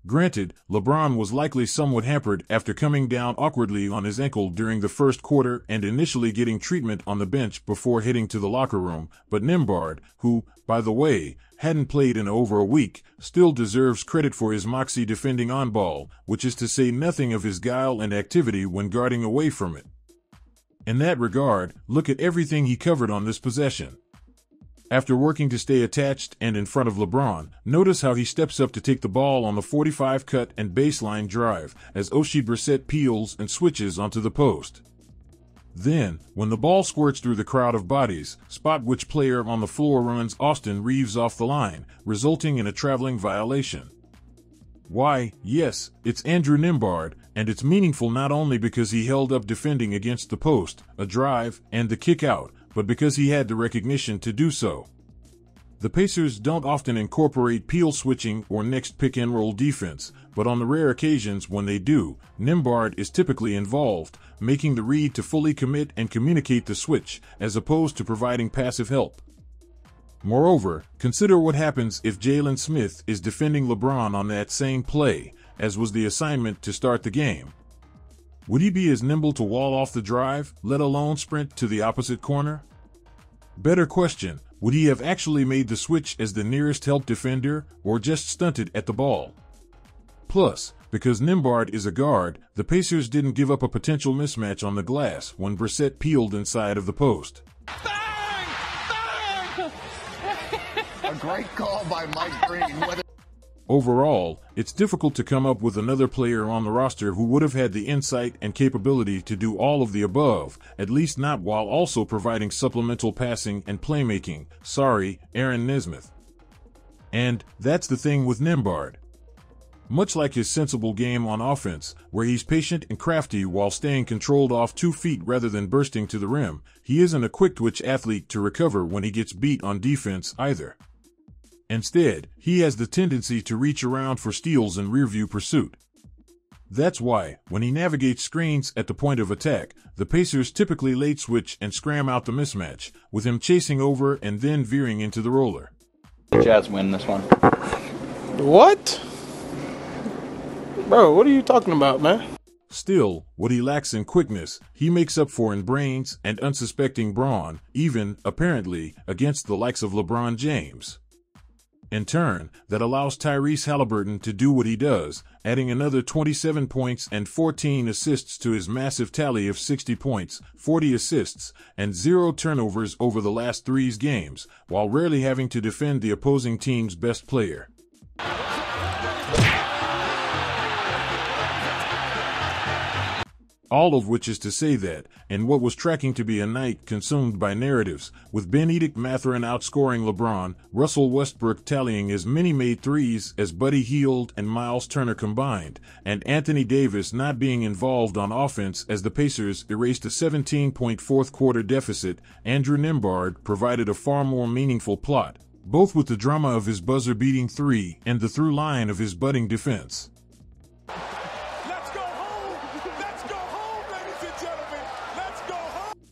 Granted, LeBron was likely somewhat hampered after coming down awkwardly on his ankle during the first quarter and initially getting treatment on the bench before heading to the locker room, but Nembhard, who, by the way, hadn't played in over a week, still deserves credit for his moxie defending on ball, which is to say nothing of his guile and activity when guarding away from it. In that regard, look at everything he covered on this possession. After working to stay attached and in front of LeBron, notice how he steps up to take the ball on the 45 cut and baseline drive as Oshy Brissett peels and switches onto the post. Then, when the ball squirts through the crowd of bodies, spot which player on the floor runs Austin Reeves off the line, resulting in a traveling violation. Why, yes, it's Andrew Nembhard, and it's meaningful not only because he held up defending against the post, a drive, and the kick out, but because he had the recognition to do so. The Pacers don't often incorporate peel switching or next pick-and-roll defense, but on the rare occasions when they do, Nembhard is typically involved, making the read to fully commit and communicate the switch, as opposed to providing passive help. Moreover, consider what happens if Jalen Smith is defending LeBron on that same play, as was the assignment to start the game. Would he be as nimble to wall off the drive, let alone sprint to the opposite corner? Better question, would he have actually made the switch as the nearest help defender, or just stunted at the ball? Plus, because Nembhard is a guard, the Pacers didn't give up a potential mismatch on the glass when Brissett peeled inside of the post. Bang! Bang! A great call by Mike Green. Overall, it's difficult to come up with another player on the roster who would have had the insight and capability to do all of the above, at least not while also providing supplemental passing and playmaking. Sorry, Aaron Nesmith. And that's the thing with Nembhard. Much like his sensible game on offense, where he's patient and crafty while staying controlled off 2 feet rather than bursting to the rim, he isn't a quick-twitch athlete to recover when he gets beat on defense either. Instead, he has the tendency to reach around for steals in rearview pursuit. That's why, when he navigates screens at the point of attack, the Pacers typically late switch and scram out the mismatch, with him chasing over and then veering into the roller. Jazz win this one. What? Bro, what are you talking about, man? Still, what he lacks in quickness, he makes up for in brains and unsuspecting brawn, even, apparently, against the likes of LeBron James. In turn, that allows Tyrese Halliburton to do what he does, adding another 27 points and 14 assists to his massive tally of 60 points, 40 assists, and 0 turnovers over the last 3 games, while rarely having to defend the opposing team's best player. All of which is to say that, in what was tracking to be a night consumed by narratives, with Benedict Mathurin outscoring LeBron, Russell Westbrook tallying as many made threes as Buddy Hield and Miles Turner combined, and Anthony Davis not being involved on offense as the Pacers erased a 17-point fourth-quarter deficit, Andrew Nembhard provided a far more meaningful plot, both with the drama of his buzzer-beating three and the through line of his budding defense.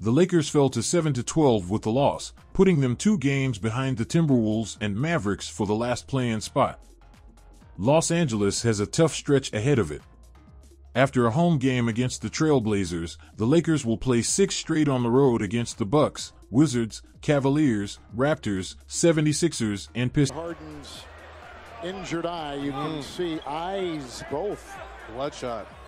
The Lakers fell to 7-12 with the loss, putting them 2 games behind the Timberwolves and Mavericks for the last play-in spot. Los Angeles has a tough stretch ahead of it. After a home game against the Trailblazers, the Lakers will play 6 straight on the road against the Bucks, Wizards, Cavaliers, Raptors, 76ers, and Pistons. Harden's injured eye, you can see eyes both bloodshot.